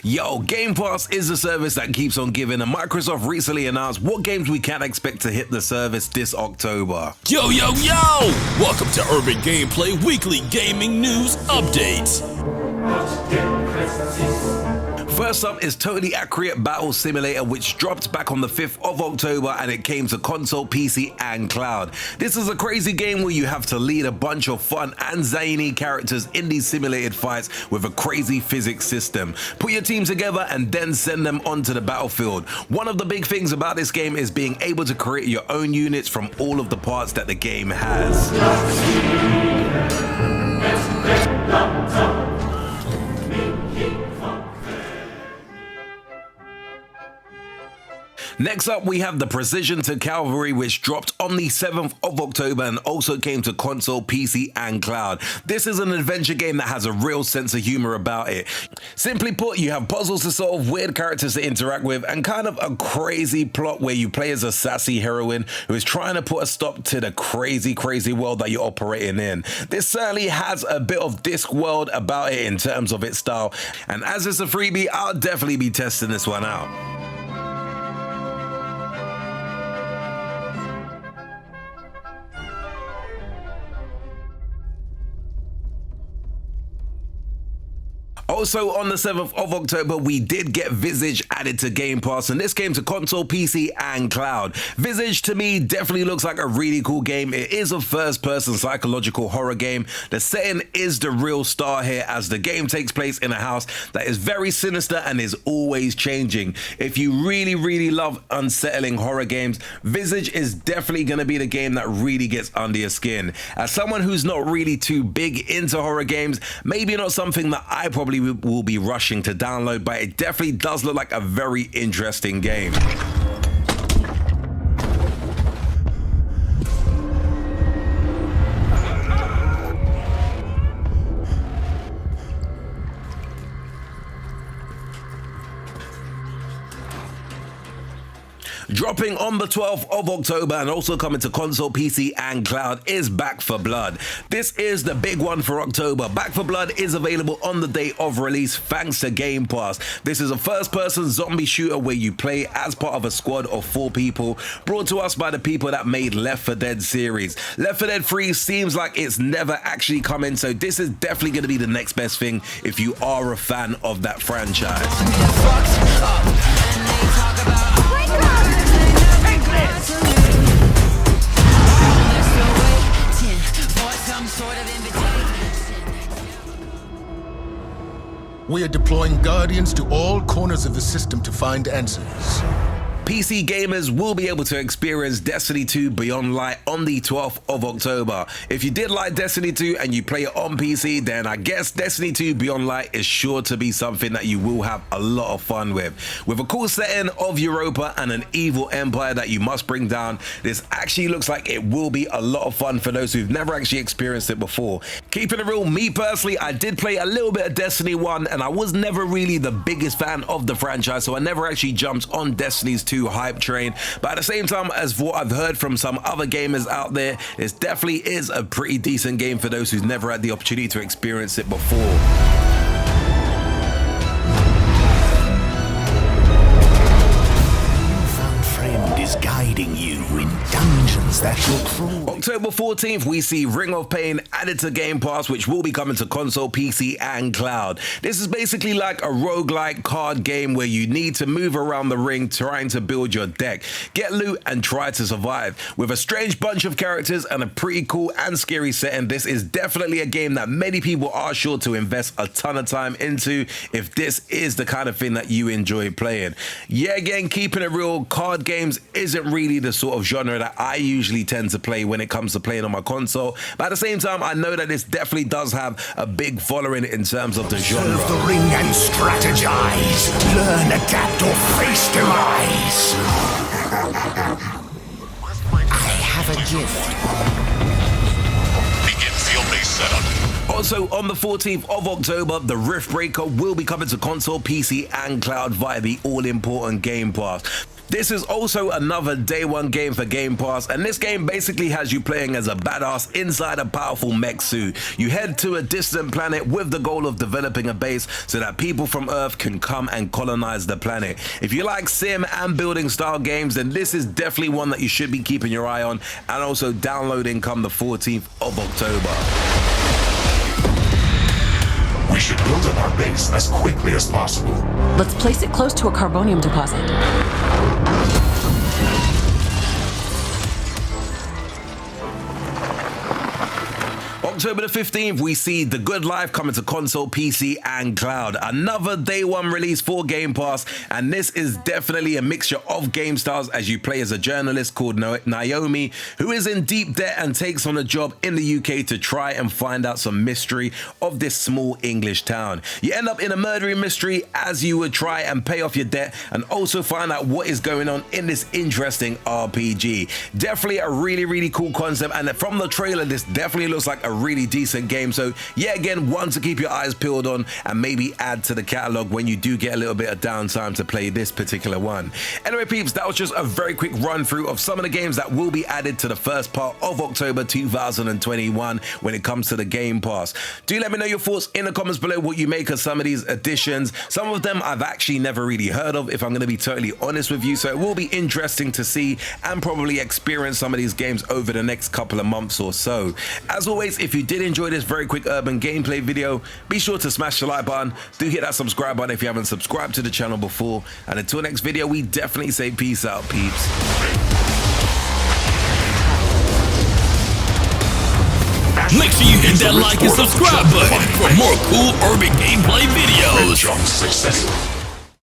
Yo, Game Pass is a service that keeps on giving, and Microsoft recently announced what games we can expect to hit the service this October. Yo! Welcome to Urban Gameplay Weekly Gaming News Update. First up is Totally Accurate Battle Simulator, which dropped back on the 5th of October, and it came to console, PC, and cloud. This is a crazy game where you have to lead a bunch of fun and zany characters in these simulated fights with a crazy physics system. Put your team together and then send them onto the battlefield. One of the big things about this game is being able to create your own units from all of the parts that the game has. Next up, we have the Procession to Calvary, which dropped on the 7th of October and also came to console, PC, and cloud. This is an adventure game that has a real sense of humor about it. Simply put, you have puzzles to solve, weird characters to interact with, and kind of a crazy plot where you play as a sassy heroine who is trying to put a stop to the crazy world that you're operating in. This certainly has a bit of Discworld about it in terms of its style, and as it's a freebie, I'll definitely be testing this one out. Also on the 7th of October, we did get Visage added to Game Pass, and this came to console, PC, and cloud. Visage, to me, definitely looks like a really cool game. It is a first-person psychological horror game. The setting is the real star here, as the game takes place in a house that is very sinister and is always changing. If you really love unsettling horror games, Visage is definitely going to be the game that really gets under your skin. As someone who's not really too big into horror games, maybe not something that I probably will be rushing to download, but it definitely does look like a very interesting game. Dropping on the 12th of October and also coming to console, PC, and cloud is Back 4 Blood. This is the big one for October. Back 4 Blood is available on the day of release thanks to Game Pass. This is a first-person zombie shooter where you play as part of a squad of 4 people, brought to us by the people that made Left 4 Dead series. Left 4 Dead 3 seems like it's never actually coming, so this is definitely going to be the next best thing if you are a fan of that franchise. We are deploying Guardians to all corners of the system to find answers. PC gamers will be able to experience Destiny 2 Beyond Light on the 12th of October. If you did like Destiny 2 and you play it on PC, then I guess Destiny 2 Beyond Light is sure to be something that you will have a lot of fun with. With a cool setting of Europa and an evil empire that you must bring down, this actually looks like it will be a lot of fun for those who've never actually experienced it before. Keeping it real, me personally, I did play a little bit of Destiny 1 and I was never really the biggest fan of the franchise, so I never actually jumped on Destiny's 2 hype train. But at the same time, as what I've heard from some other gamers out there, this definitely is a pretty decent game for those who've never had the opportunity to experience it before. Is guiding you in dungeons that you're cruel. October 14th, we see Ring of Pain added to Game Pass, which will be coming to console, PC, and cloud. This is basically like a roguelike card game where you need to move around the ring trying to build your deck, get loot, and try to survive. With a strange bunch of characters and a pretty cool and scary setting, this is definitely a game that many people are sure to invest a ton of time into if this is the kind of thing that you enjoy playing. Yeah, again, keeping it real, card games isn't really the sort of genre that I usually tend to play when it comes to playing on my console, but at the same time, I know that this definitely does have a big following in terms of the genre. Serve the ring and strategize. Learn, adapt, or face demise. I have a gift. Begin field-based setup. Also, on the 14th of October, the Riftbreaker will be coming to console, PC, and cloud via the all-important Game Pass. This is also another day one game for Game Pass, and this game basically has you playing as a badass inside a powerful mech suit. You head to a distant planet with the goal of developing a base so that people from Earth can come and colonize the planet. If you like sim and building style games, then this is definitely one that you should be keeping your eye on, and also downloading come the 14th of October. We should build up our base as quickly as possible. Let's place it close to a carbonium deposit. October the 15th, we see The Good Life coming to console, PC, and cloud. Another day one release for Game Pass, and this is definitely a mixture of game styles as you play as a journalist called Naomi, who is in deep debt and takes on a job in the UK to try and find out some mystery of this small English town. You end up in a murdering mystery as you would try and pay off your debt and also find out what is going on in this interesting RPG. Definitely a really cool concept, and from the trailer, this definitely looks like a really decent game. So yeah, again, one to keep your eyes peeled on and maybe add to the catalog when you do get a little bit of downtime to play this particular one. Anyway peeps, that was just a very quick run through of some of the games that will be added to the first part of October 2021 when it comes to the Game Pass. Do let me know your thoughts in the comments below, what you make of some of these additions. Some of them I've actually never really heard of, if I'm going to be totally honest with you, so it will be interesting to see and probably experience some of these games over the next couple of months or so. As always, if you did enjoy this very quick urban gameplay video, be sure to smash the like button. Do hit that subscribe button if you haven't subscribed to the channel before. And until next video, we definitely say peace out, peeps. Make sure you hit that like and subscribe button for more cool urban gameplay videos. Successful.